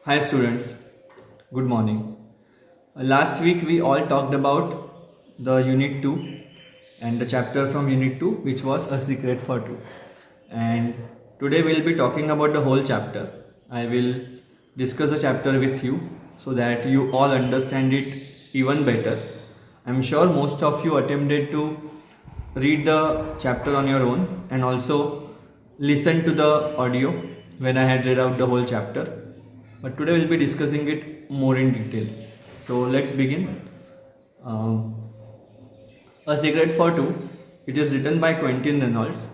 Hi students, good morning. Last week we all talked about the Unit 2 and the chapter from Unit 2 which was A Secret for Two. And today we'll be talking about the whole chapter. I will discuss the chapter with you so that you all understand it even better. I'm sure most of you attempted to read the chapter on your own and also listen to the audio when I had read out the whole chapter, but today we'll be discussing it more in detail. So let's begin. Um, A Cigarette for Two. It is written by Quentin Reynolds,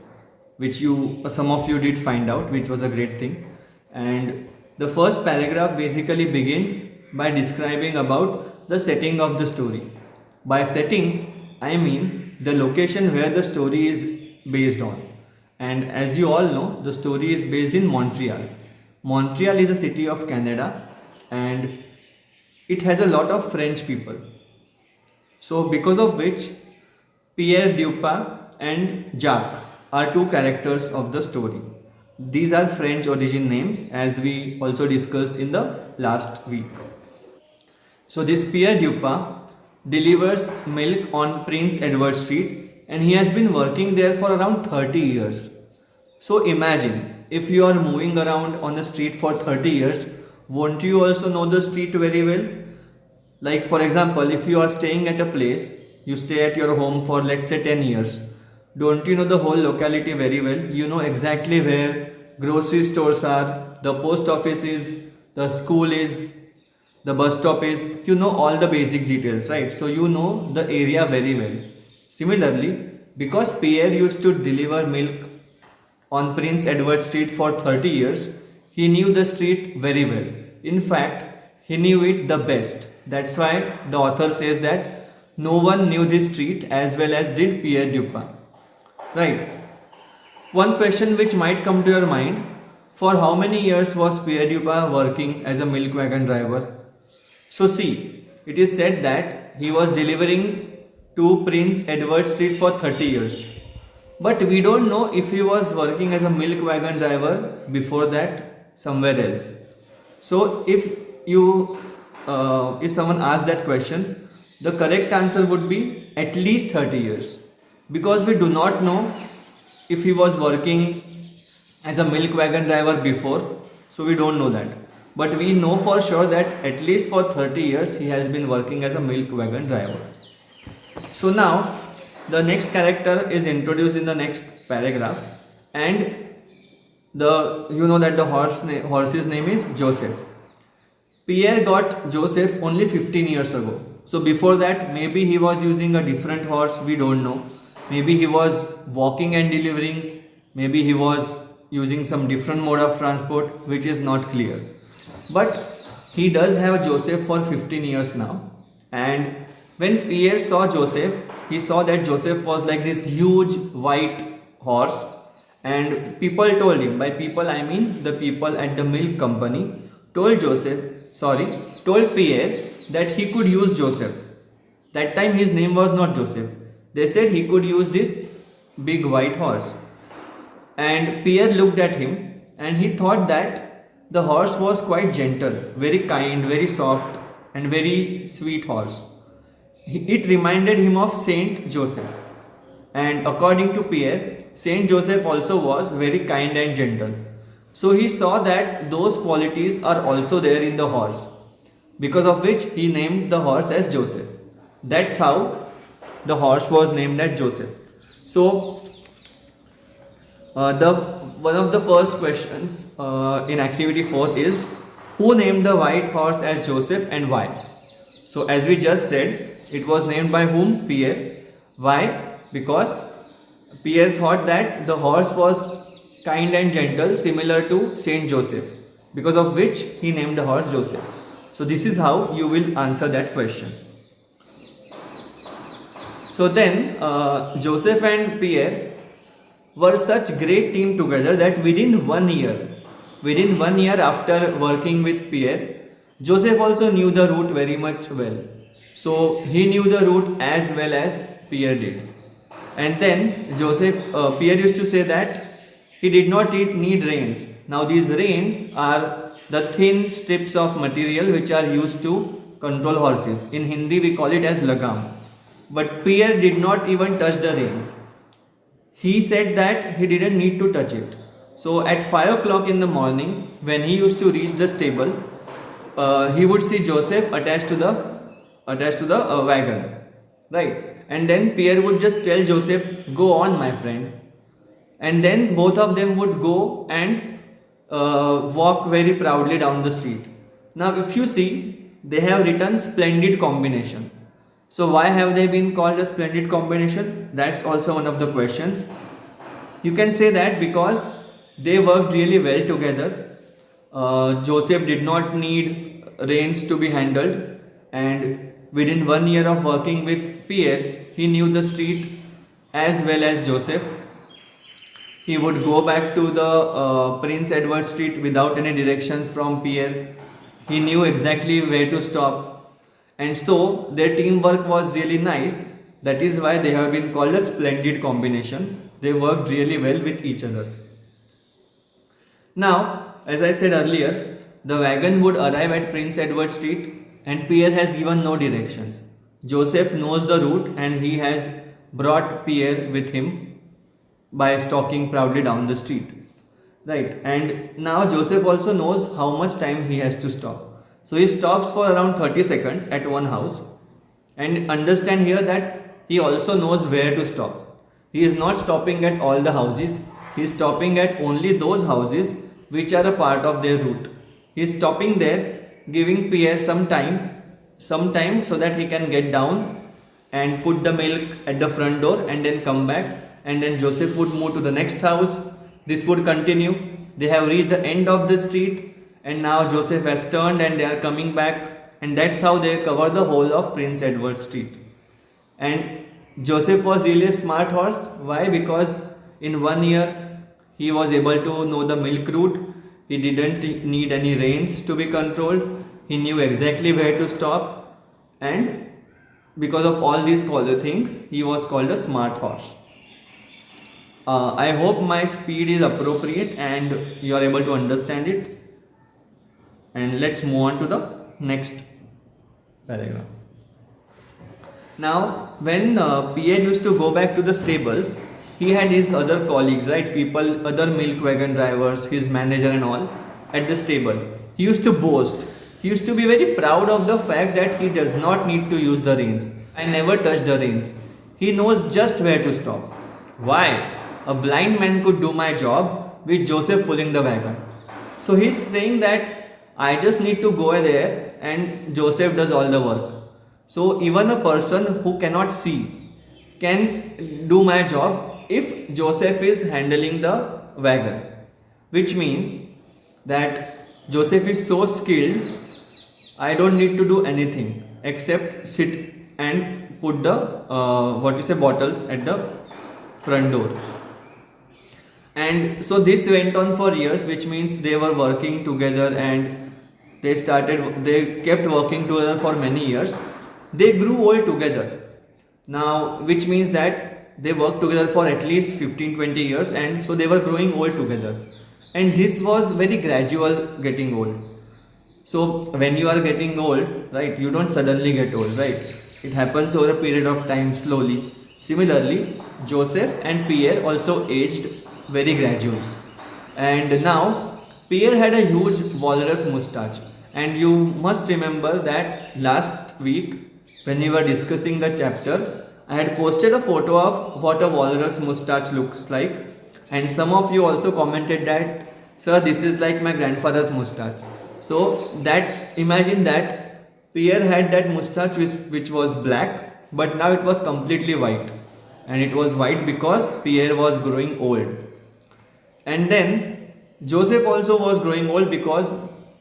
which some of you did find out, which was a great thing. And the first paragraph basically begins by describing about the setting of the story. By setting, I mean the location where the story is based on. And as you all know, the story is based in Montreal. Montreal is a city of Canada and it has a lot of French people. So because of which Pierre Dupin and Jacques are two characters of the story. These are French origin names as we also discussed in the last week. So this Pierre Dupin delivers milk on Prince Edward Street and he has been working there for around 30 years. So imagine if you are moving around on the street for 30 years, won't you also know the street very well? Like for example, if you are staying at a place, you stay at your home for let's say 10 years. Don't you know the whole locality very well? You know exactly where grocery stores are, the post office is, the school is, the bus stop is. You know all the basic details, right? So you know the area very well. Similarly, because Pierre used to deliver milk on Prince Edward Street for 30 years, he knew the street very well. In fact, he knew it the best. That's why the author says that no one knew this street as well as did Pierre Dupin. Right. One question which might come to your mind, for how many years was Pierre Dupin working as a milk wagon driver? So see, it is said that he was delivering to Prince Edward Street for 30 years. But we don't know if he was working as a milk wagon driver before that somewhere else. So if someone asks that question, the correct answer would be at least 30 years. Because we do not know if he was working as a milk wagon driver before, so we don't know that. But we know for sure that at least for 30 years he has been working as a milk wagon driver. So now the next character is introduced in the next paragraph and you know that the horse's name is Joseph. Pierre got Joseph only 15 years ago. So before that maybe he was using a different horse, we don't know. Maybe he was walking and delivering, maybe he was using some different mode of transport which is not clear. But he does have Joseph for 15 years now. And when Pierre saw Joseph, he saw that Joseph was like this huge white horse. And people told him, by people I mean the people at the milk company, told Pierre that he could use Joseph. That time his name was not Joseph. They said he could use this big white horse. And Pierre looked at him and he thought that the horse was quite gentle, very kind, very soft and very sweet horse. It reminded him of Saint Joseph. And according to Pierre, Saint Joseph also was very kind and gentle. So he saw that those qualities are also there in the horse, because of which he named the horse as Joseph. That's how the horse was named as Joseph. So one of the first questions in activity 4 is, who named the white horse as Joseph and why? So as we just said, it was named by whom? Pierre. Why? Because Pierre thought that the horse was kind and gentle, similar to Saint Joseph, because of which he named the horse Joseph. So this is how you will answer that question. So then Joseph and Pierre were such great team together that within 1 year after working with Pierre, Joseph also knew the route very much well. So he knew the route as well as Pierre did. And then Pierre used to say that he did not need reins. Now these reins are the thin strips of material which are used to control horses. In Hindi we call it as lagam. But Pierre did not even touch the reins. He said that he didn't need to touch it. So at 5 o'clock in the morning, when he used to reach the stable, he would see Joseph attached to the wagon, right? And then Pierre would just tell Joseph, "Go on, my friend." And then both of them would go and walk very proudly down the street. Now, if you see, they have written splendid combination. So why have they been called a splendid combination? That's also one of the questions. You can say that because they worked really well together. Joseph did not need reins to be handled, and within 1 year of working with Pierre, he knew the street as well as Joseph. He would go back to the Prince Edward Street without any directions from Pierre. He knew exactly where to stop. And so their teamwork was really nice. That is why they have been called a splendid combination. They worked really well with each other. Now, as I said earlier, the wagon would arrive at Prince Edward Street and Pierre has given no directions. Joseph knows the route and he has brought Pierre with him by stalking proudly down the street. Right, and now Joseph also knows how much time he has to stop. So he stops for around 30 seconds at one house, and understand here that he also knows where to stop. He is not stopping at all the houses, he is stopping at only those houses which are a part of their route. He is stopping there, giving Pierre some time so that he can get down and put the milk at the front door and then come back, and then Joseph would move to the next house. This would continue. They have reached the end of the street and now Joseph has turned and they are coming back, and that's how they cover the whole of Prince Edward Street. And Joseph was really a smart horse. Why? Because in 1 year he was able to know the milk route. He didn't need any reins to be controlled. He knew exactly where to stop, and because of all these things, he was called a smart horse. I hope my speed is appropriate and you are able to understand it. And let's move on to the next paragraph. Now, when Pierre used to go back to the stables, he had his other colleagues, right? People, other milk wagon drivers, his manager and all at the stable. He used to boast. He used to be very proud of the fact that he does not need to use the reins. I never touch the reins. He knows just where to stop. Why? A blind man could do my job with Joseph pulling the wagon. So he's saying that I just need to go there and Joseph does all the work. So even a person who cannot see can do my job if Joseph is handling the wagon. Which means that Joseph is so skilled, I don't need to do anything except sit and put the bottles at the front door. And so this went on for years, which means they were working together and they kept working together for many years. They grew old together. Now, which means that they worked together for at least 15-20 years, and so they were growing old together. And this was very gradual getting old. So when you are getting old, right, you don't suddenly get old, right? It happens over a period of time slowly. Similarly, Joseph and Pierre also aged very gradually. And now Pierre had a huge walrus moustache, and you must remember that last week when we were discussing the chapter, I had posted a photo of what a walrus moustache looks like, and some of you also commented that, sir, this is like my grandfather's moustache. So that, imagine that Pierre had that moustache which was black, but now it was completely white, and it was white because Pierre was growing old. And then Joseph also was growing old, because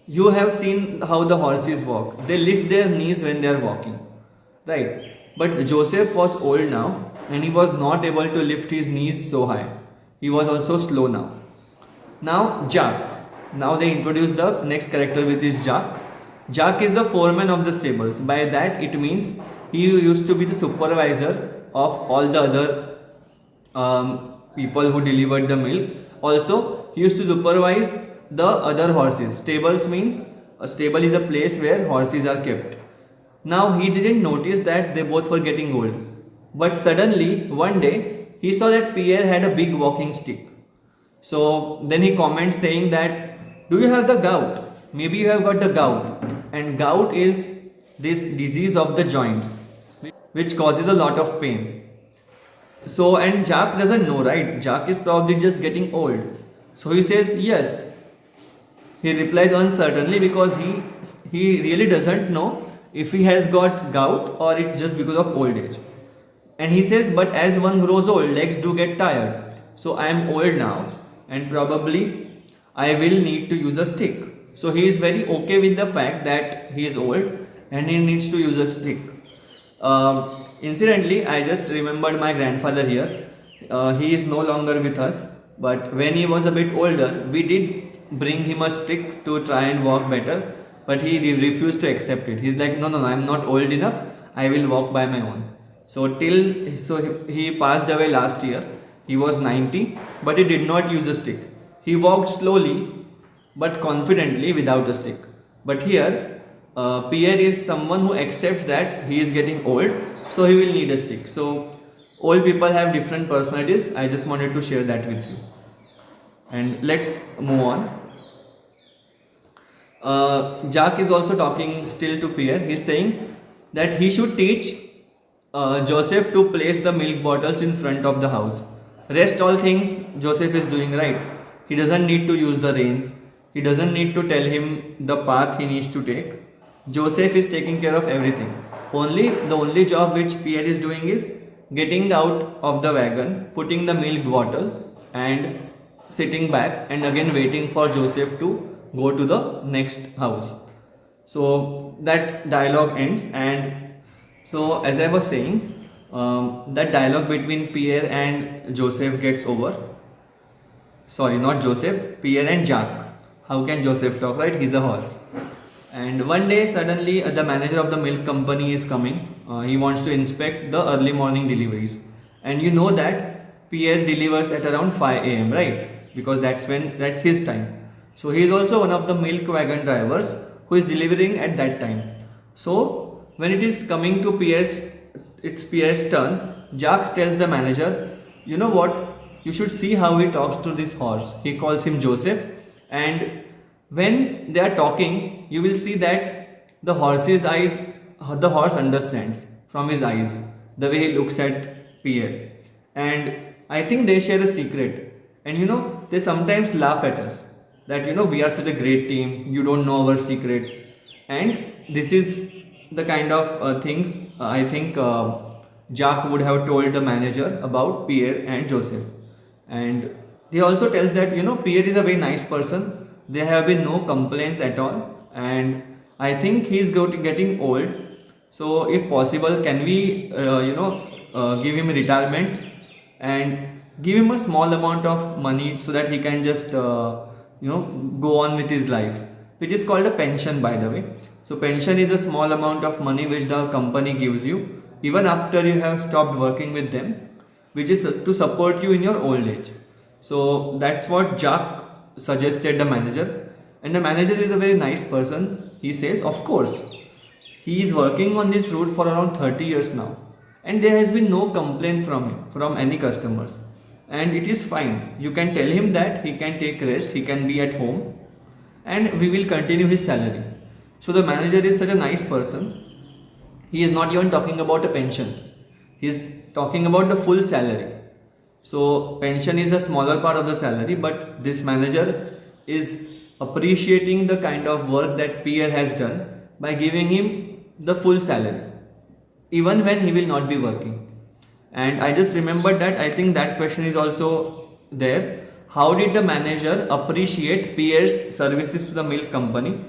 you have seen how the horses walk. They lift their knees when they are walking, right? But Joseph was old now and he was not able to lift his knees so high. He was also slow now. Now Jacques. Now they introduce the next character, which is Jacques. Jacques is the foreman of the stables. By that it means he used to be the supervisor of all the other people who delivered the milk. Also, he used to supervise the other horses. Stables means a stable is a place where horses are kept. Now he didn't notice that they both were getting old. But suddenly, one day, he saw that Pierre had a big walking stick. So then he comments saying that, do you have the gout? Maybe you have got the gout. And gout is this disease of the joints which causes a lot of pain. So, and Jack doesn't know, right? Jack is probably just getting old. So he says, yes. He replies uncertainly because he really doesn't know if he has got gout or it's just because of old age. And he says, but as one grows old, legs do get tired. So I am old now and probably I will need to use a stick. So he is very okay with the fact that he is old and he needs to use a stick. Incidentally, I just remembered my grandfather here. He is no longer with us, but when he was a bit older, we did bring him a stick to try and walk better, but he refused to accept it. He's like, no, I'm not old enough. I will walk by my own. So he passed away last year. He was 90, but he did not use a stick. He walked slowly, but confidently without a stick. But here, Pierre is someone who accepts that he is getting old, so he will need a stick. So old people have different personalities. I just wanted to share that with you. And let's move on. Jack is also talking still to Pierre. He's saying that he should teach Joseph to place the milk bottles in front of the house. Rest all things Joseph is doing right. He doesn't need to use the reins. He doesn't need to tell him the path he needs to take. Joseph is taking care of everything. The only job which Pierre is doing is getting out of the wagon, putting the milk bottle and sitting back and again waiting for Joseph to go to the next house. So that dialogue ends, and so as I was saying, that dialogue between Pierre and Joseph gets over. Sorry, not Joseph, Pierre and Jack. How can Joseph talk, right? He's a horse. And one day suddenly the manager of the milk company is coming. He wants to inspect the early morning deliveries. And you know that Pierre delivers at around 5 a.m., right? Because that's his time. So he is also one of the milk wagon drivers who is delivering at that time. So when it is coming to it's Pierre's turn, Jack tells the manager, you know what? You should see how he talks to this horse. He calls him Joseph, and when they are talking, you will see that the horse understands from his eyes, the way he looks at Pierre. And I think they share a secret. And they sometimes laugh at us that, we are such a great team, you don't know our secret. And this is the kind of things I think Jack would have told the manager about Pierre and Joseph. And he also tells that, Pierre is a very nice person. There have been no complaints at all, and I think he is getting old. So if possible, can we give him retirement and give him a small amount of money so that he can just go on with his life, which is called a pension, by the way. So pension is a small amount of money which the company gives you even after you have stopped working with them, which is to support you in your old age. So that's what Jack suggested the manager, and the manager is a very nice person. He says, of course, he is working on this route for around 30 years now, and there has been no complaint from any customers, and it is fine. You can tell him that he can take rest, he can be at home, and we will continue his salary. So the manager is such a nice person. He is not even talking about a pension, he is talking about the full salary. So pension is a smaller part of the salary, but this manager is appreciating the kind of work that Pierre has done by giving him the full salary, even when he will not be working. And I just remembered that I think that question is also there. How did the manager appreciate Pierre's services to the milk company?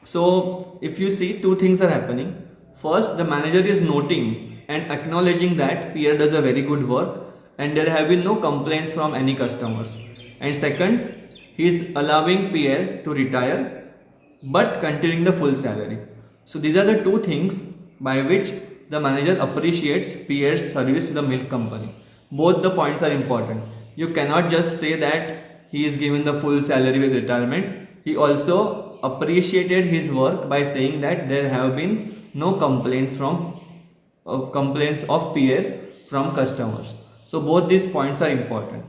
So if you see, two things are happening. First, the manager is noting and acknowledging that Pierre does a very good work and there have been no complaints from any customers. And second, he is allowing Pierre to retire but continuing the full salary. So these are the two things by which the manager appreciates Pierre's service to the milk company. Both the points are important. You cannot just say that he is given the full salary with retirement. He also appreciated his work by saying that there have been no complaints of Pierre from customers. So both these points are important.